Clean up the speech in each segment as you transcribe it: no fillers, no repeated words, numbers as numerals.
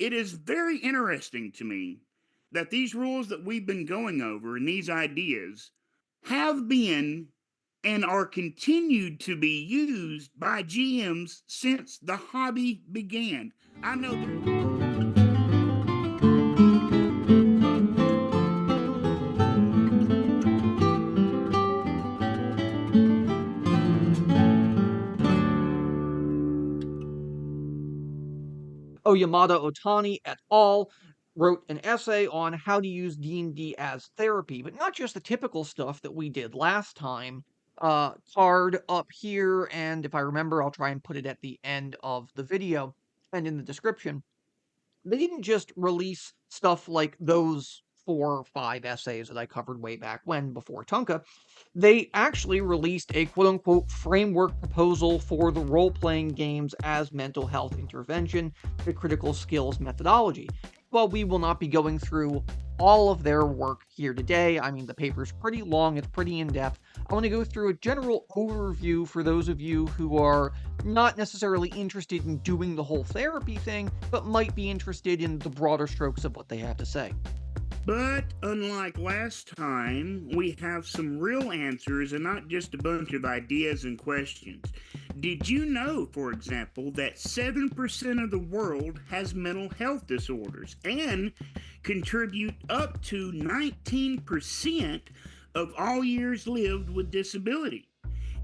It is very interesting to me that these rules that we've been going over and these ideas have been and are continued to be used by GMs since the hobby began. I know Oyamada Otani et al. Wrote an essay on how to use D&D as therapy, but not just the typical stuff that we did last time. Card up here, and if I remember, I'll try and put it at the end of the video and in the description. They didn't just release stuff like those 4 or 5 essays that I covered way back when, before Tunka. They actually released a quote unquote framework proposal for the role playing games as mental health intervention, the critical skills methodology. While we will not be going through all of their work here today, I mean, the paper's pretty long, it's pretty in depth. I want to go through a general overview for those of you who are not necessarily interested in doing the whole therapy thing, but might be interested in the broader strokes of what they have to say. But unlike last time, we have some real answers and not just a bunch of ideas and questions. Did you know, for example, that 7% of the world has mental health disorders and contribute up to 19% of all years lived with disability?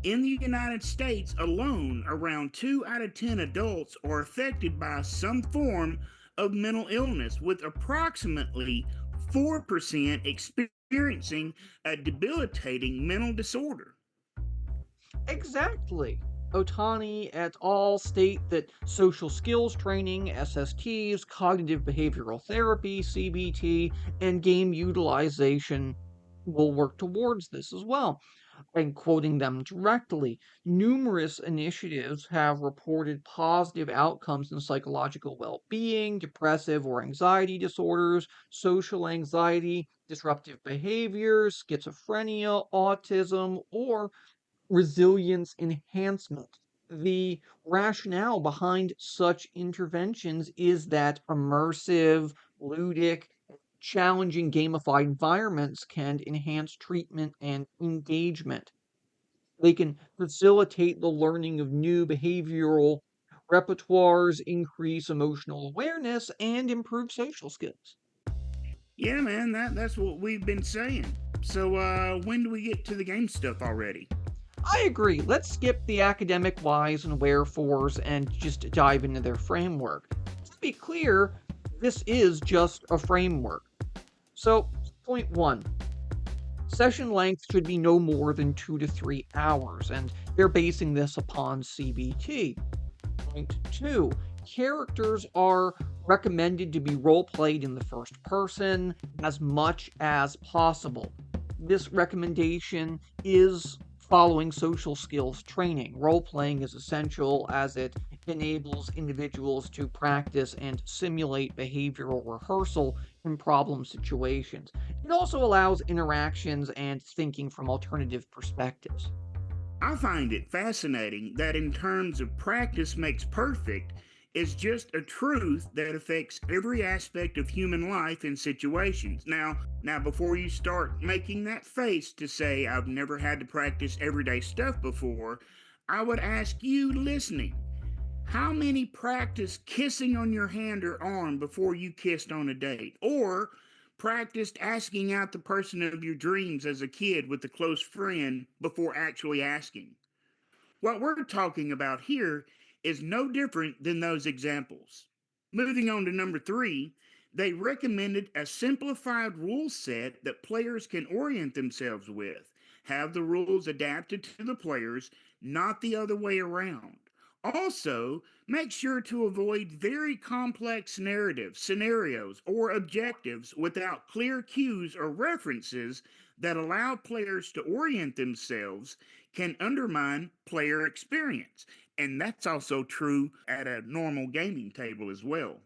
In the United States alone, around 2 out of 10 adults are affected by some form of mental illness, with approximately 4% experiencing a debilitating mental disorder. Exactly. Otani et al. State that social skills training, SSTs, cognitive behavioral therapy, CBT, and game utilization will work towards this as well. And quoting them directly, numerous initiatives have reported positive outcomes in psychological well being, depressive or anxiety disorders, social anxiety, disruptive behaviors, schizophrenia, autism, or resilience enhancement. The rationale behind such interventions is that immersive, ludic, challenging gamified environments can enhance treatment and engagement. They can facilitate the learning of new behavioral repertoires, increase emotional awareness, and improve social skills. Yeah, man, that's what we've been saying. So, when do we get to the game stuff already? I agree. Let's skip the academic whys and wherefores and just dive into their framework. To be clear, this is just a framework. So, point one, session length should be no more than 2 to 3 hours, and they're basing this upon CBT. Point two, characters are recommended to be role played in the first person as much as possible. This recommendation is following social skills training. Role playing is essential as it enables individuals to practice and simulate behavioral rehearsal in problem situations. It also allows interactions and thinking from alternative perspectives. I find it fascinating that, in terms of practice makes perfect, is just a truth that affects every aspect of human life and situations. Now, before you start making that face to say I've never had to practice everyday stuff before, I would ask you listening, how many practiced kissing on your hand or arm before you kissed on a date? Or practiced asking out the person of your dreams as a kid with a close friend before actually asking? What we're talking about here is no different than those examples. Moving on to number three, they recommended a simplified rule set that players can orient themselves with. Have the rules adapted to the players, not the other way around. Also, make sure to avoid very complex narratives, scenarios, or objectives without clear cues or references that allow players to orient themselves can undermine player experience. And that's also true at a normal gaming table as well.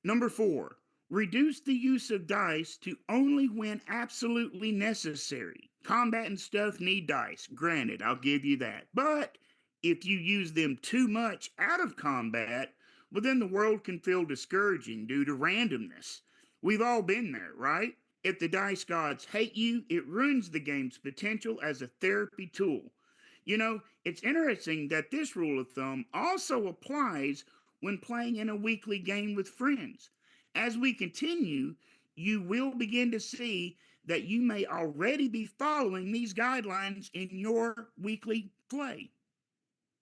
Number four, reduce the use of dice to only when absolutely necessary. Combat and stuff need dice, granted, I'll give you that. But if you use them too much out of combat, well, then the world can feel discouraging due to randomness. We've all been there, right? If the dice gods hate you, it ruins the game's potential as a therapy tool. It's interesting that this rule of thumb also applies when playing in a weekly game with friends. As we continue, you will begin to see that you may already be following these guidelines in your weekly play.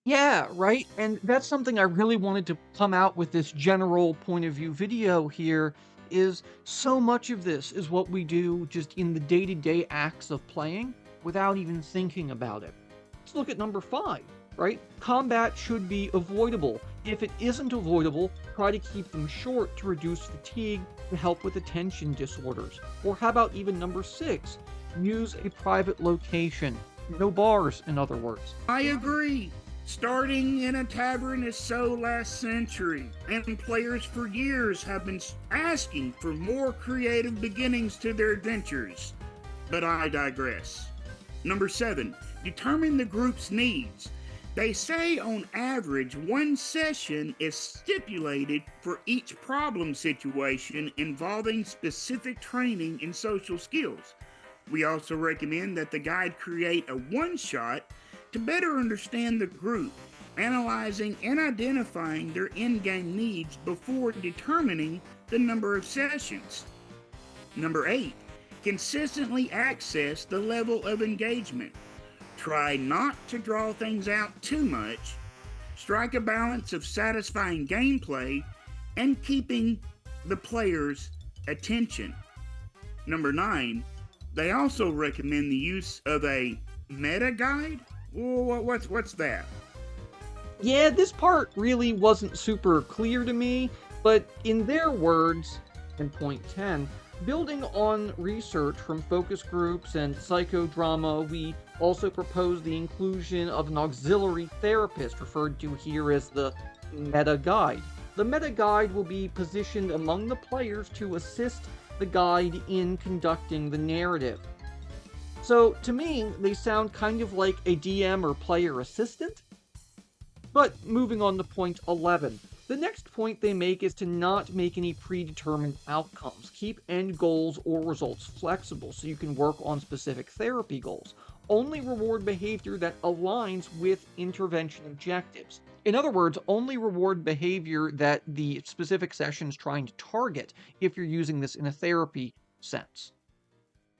Yeah, right. And that's something I really wanted to come out with this general point of view video here is so much of this is what we do just in the day-to-day acts of playing without even thinking about it. Let's look at number 5, right? Combat should be avoidable. If it isn't avoidable, try to keep them short to reduce fatigue to help with attention disorders. Or how about even number 6? Use a private location. No bars, in other words. I agree. Starting in a tavern is so last century, and players for years have been asking for more creative beginnings to their adventures. But I digress. Number 7, determine the group's needs. They say on average, one session is stipulated for each problem situation involving specific training in social skills. We also recommend that the guide create a one-shot to better understand the group, analyzing and identifying their in-game needs before determining the number of sessions. Number 8, consistently access the level of engagement. Try not to draw things out too much. Strike a balance of satisfying gameplay and keeping the player's attention. Number 9, they also recommend the use of a meta guide. What's that? Yeah, this part really wasn't super clear to me, but in their words, in point 10, building on research from focus groups and psychodrama, we also propose the inclusion of an auxiliary therapist, referred to here as the meta guide. The meta guide will be positioned among the players to assist the guide in conducting the narrative. So, to me, they sound kind of like a DM or player assistant. But moving on to point 11. The next point they make is to not make any predetermined outcomes. Keep end goals or results flexible so you can work on specific therapy goals. Only reward behavior that aligns with intervention objectives. In other words, only reward behavior that the specific session is trying to target if you're using this in a therapy sense.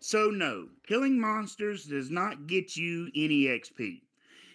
So, no, killing monsters does not get you any XP.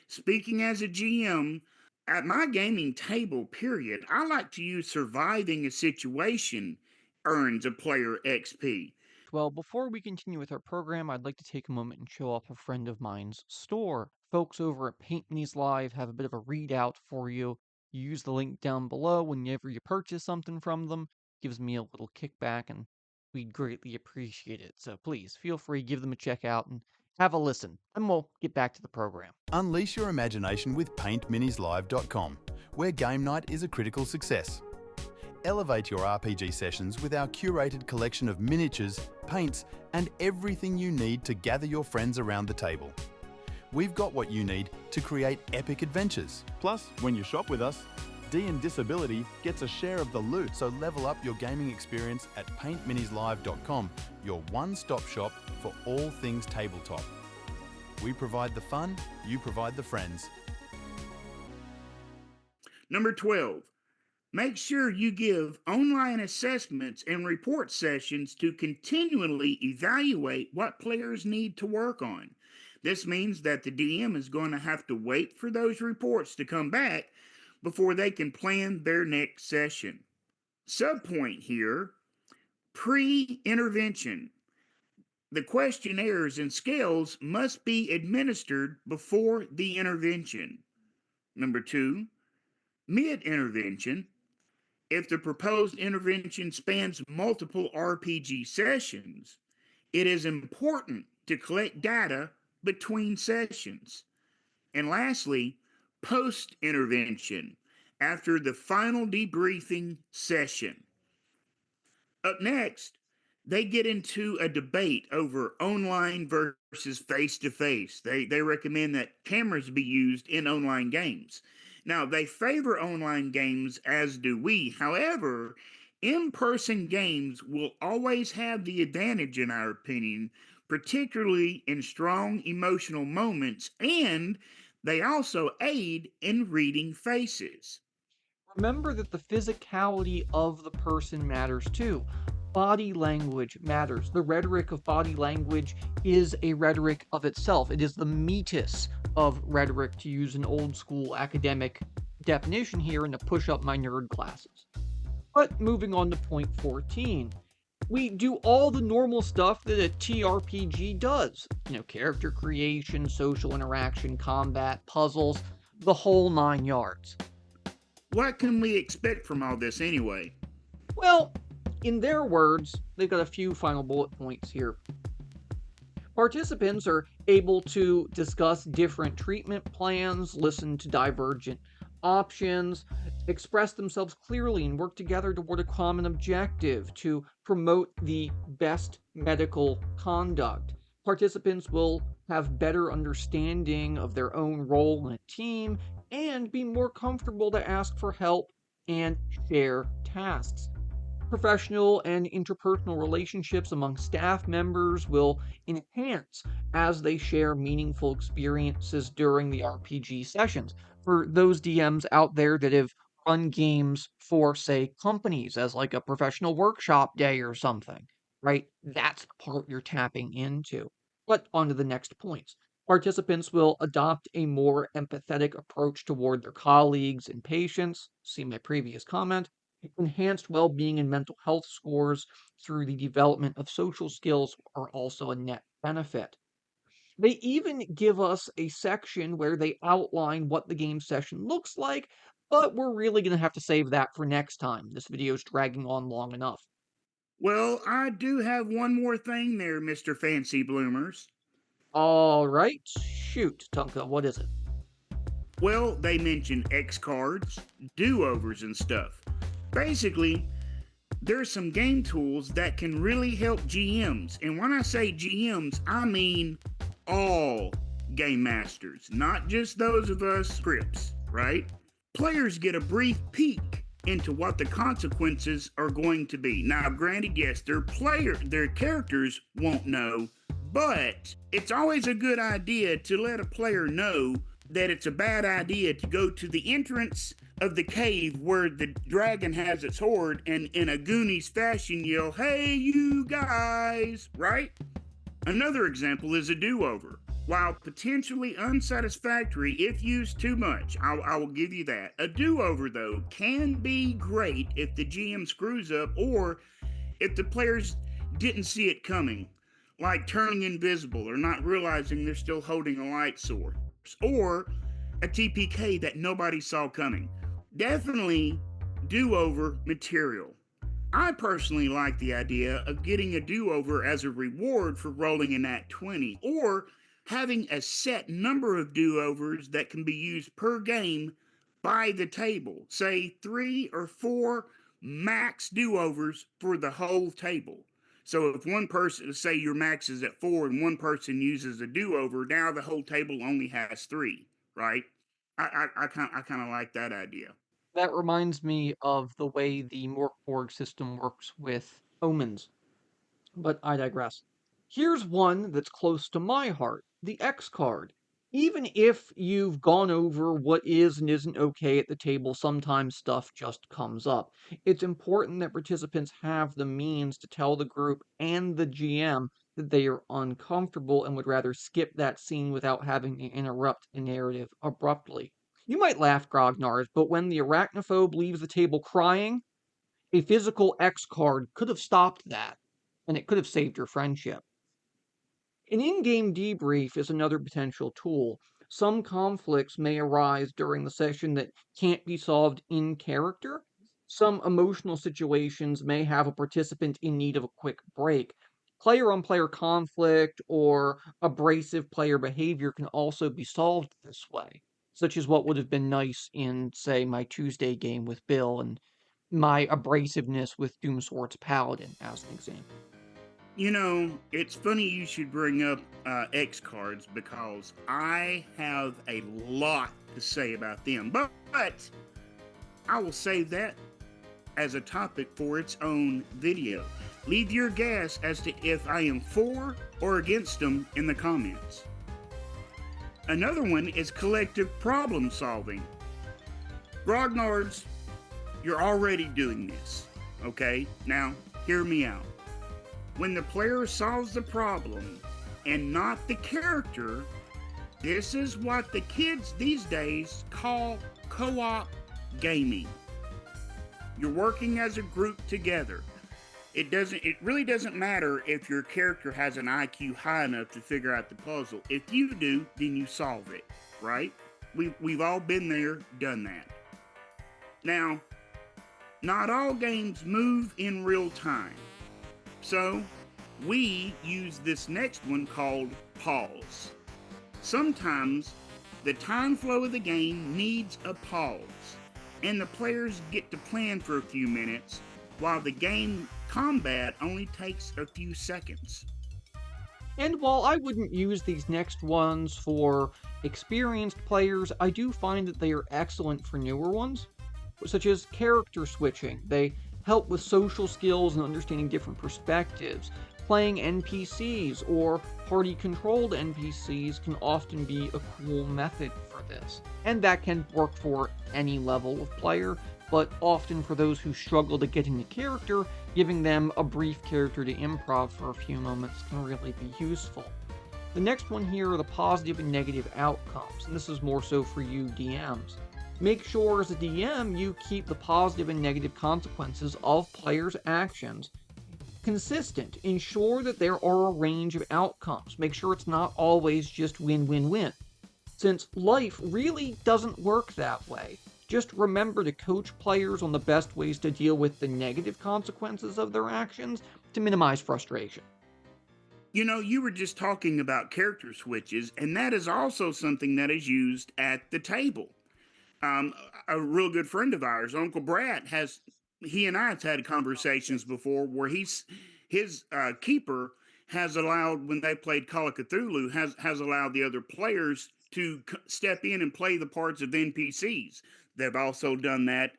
Speaking as a GM, at my gaming table, period, I like to use surviving a situation earns a player XP. Well, before we continue with our program, I'd like to take a moment and show off a friend of mine's store. Folks over at Paint Minis Live have a bit of a readout for you. You use the link down below whenever you purchase something from them. Gives me a little kickback, and we'd greatly appreciate it. So please feel free, give them a check out and have a listen. And we'll get back to the program. Unleash your imagination with paintminislive.com, where game night is a critical success. Elevate your RPG sessions with our curated collection of miniatures, paints, and everything you need to gather your friends around the table. We've got what you need to create epic adventures. Plus, when you shop with us, D&D Disability gets a share of the loot. So level up your gaming experience at paintminislive.com, your one-stop shop for all things tabletop. We provide the fun, you provide the friends. Number 12, make sure you give online assessments and report sessions to continually evaluate what players need to work on. This means that the DM is going to have to wait for those reports to come back before they can plan their next session. Subpoint here, pre-intervention. The questionnaires and scales must be administered before the intervention. Number 2, mid-intervention. If the proposed intervention spans multiple RPG sessions, it is important to collect data between sessions. And lastly, post-intervention, after the final debriefing session. Up next, they get into a debate over online versus face-to-face. They recommend that cameras be used in online games. Now, they favor online games, as do we. However, in person games will always have the advantage, in our opinion, particularly in strong emotional moments, and they also aid in reading faces. Remember that the physicality of the person matters too. Body language matters. The rhetoric of body language is a rhetoric of itself. It is the meatus of rhetoric, to use an old school academic definition here, and to push up my nerd glasses. But moving on to point 14. We do all the normal stuff that a TRPG does. Character creation, social interaction, combat, puzzles, the whole 9 yards. What can we expect from all this anyway? Well, in their words, they've got a few final bullet points here. Participants are able to discuss different treatment plans, listen to divergent options, express themselves clearly, and work together toward a common objective to promote the best medical conduct. Participants will have better understanding of their own role in a team and be more comfortable to ask for help and share tasks. Professional and interpersonal relationships among staff members will enhance as they share meaningful experiences during the RPG sessions. For those DMs out there that have run games for, say, companies as like a professional workshop day or something, right? That's the part you're tapping into. But on to the next points. Participants will adopt a more empathetic approach toward their colleagues and patients. See my previous comment. Enhanced well-being and mental health scores through the development of social skills are also a net benefit. They even give us a section where they outline what the game session looks like, but we're really going to have to save that for next time. This video is dragging on long enough. Well, I do have one more thing there, Mr. Fancy Bloomers. All right, shoot, Tunka, what is it? Well, they mention X cards, do overs, and stuff. Basically, there's some game tools that can really help GMs. And when I say GMs, I mean all game masters, not just those of us scripts, right? Players get a brief peek into what the consequences are going to be. Now, granted, yes, their characters won't know, but it's always a good idea to let a player know that it's a bad idea to go to the entrance of the cave where the dragon has its hoard and in a Goonies fashion yell, "Hey, you guys," right? Another example is a do-over. While potentially unsatisfactory if used too much, I will give you that. A do-over, though, can be great if the GM screws up or if the players didn't see it coming, like turning invisible or not realizing they're still holding a light source, or a TPK that nobody saw coming. Definitely do-over material. I personally like the idea of getting a do-over as a reward for rolling a nat 20, or having a set number of do-overs that can be used per game by the table. Say 3 or 4 max do-overs for the whole table. So if one person, say your max is at 4 and one person uses a do-over, now the whole table only has 3, right? I kind of like that idea. That reminds me of the way the Morkborg system works with omens. But I digress. Here's one that's close to my heart, the X card. Even if you've gone over what is and isn't okay at the table, sometimes stuff just comes up. It's important that participants have the means to tell the group and the GM that they are uncomfortable and would rather skip that scene without having to interrupt the narrative abruptly. You might laugh, grognards, but when the arachnophobe leaves the table crying, a physical X card could have stopped that, and it could have saved your friendship. An in game debrief is another potential tool. Some conflicts may arise during the session that can't be solved in character. Some emotional situations may have a participant in need of a quick break. Player on player conflict or abrasive player behavior can also be solved this way, such as what would have been nice in, say, my Tuesday game with Bill and my abrasiveness with Doomsword's Paladin, as an example. You know, it's funny you should bring up X cards because I have a lot to say about them. But I will save that as a topic for its own video. Leave your guess as to if I am for or against them in the comments. Another one is collective problem solving. Grognards, you're already doing this, okay? Now, hear me out. When the player solves the problem and not the character, this is what the kids these days call co-op gaming. You're working as a group together. It really doesn't matter if your character has an IQ high enough to figure out the puzzle. If you do, then you solve it, right? We've all been there, done that. Now, not all games move in real time. So, we use this next one called pause. Sometimes, the time flow of the game needs a pause, and the players get to plan for a few minutes, while the game combat only takes a few seconds. And while I wouldn't use these next ones for experienced players, I do find that they are excellent for newer ones, such as character switching. They help with social skills and understanding different perspectives. Playing NPCs or party-controlled NPCs can often be a cool method for this. And that can work for any level of player, but often for those who struggle to get into character, giving them a brief character to improv for a few moments can really be useful. The next one here are the positive and negative outcomes, and this is more so for you DMs. Make sure as a DM you keep the positive and negative consequences of players' actions consistent. Ensure that there are a range of outcomes. Make sure it's not always just win-win-win, since life really doesn't work that way. Just remember to coach players on the best ways to deal with the negative consequences of their actions to minimize frustration. You know, you were just talking about character switches, and that is also something that is used at the table. A real good friend of ours, Uncle Brad, he and I have had conversations before where his keeper has allowed, when they played Call of Cthulhu, has allowed the other players to step in and play the parts of NPCs. They've also done that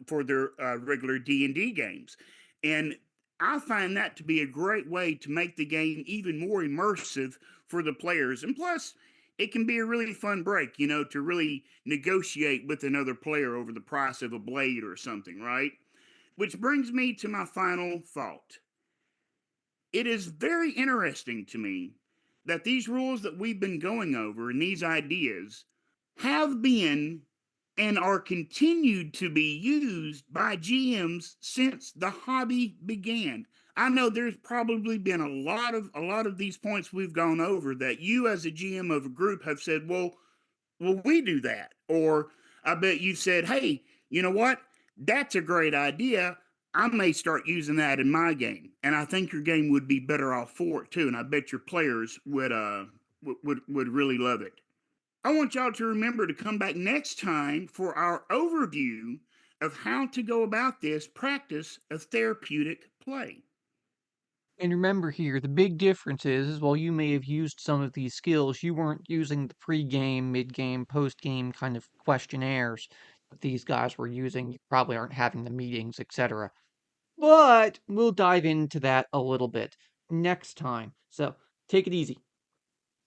for their regular D&D games. And I find that to be a great way to make the game even more immersive for the players. And plus, it can be a really fun break, you know, to really negotiate with another player over the price of a blade or something, right? Which brings me to my final thought. It is very interesting to me that these rules that we've been going over and these ideas have been and are continued to be used by GMs since the hobby began. I know there's probably been a lot of these points we've gone over that you as a GM of a group have said, well, will we do that? Or I bet you've said, hey, you know what? That's a great idea. I may start using that in my game, and I think your game would be better off for it too. And I bet your players would really love it. I want y'all to remember to come back next time for our overview of how to go about this practice of therapeutic play. And remember here, the big difference is while you may have used some of these skills, you weren't using the pre-game, mid-game, post-game kind of questionnaires that these guys were using. You probably aren't having the meetings, etc. But we'll dive into that a little bit next time. So take it easy.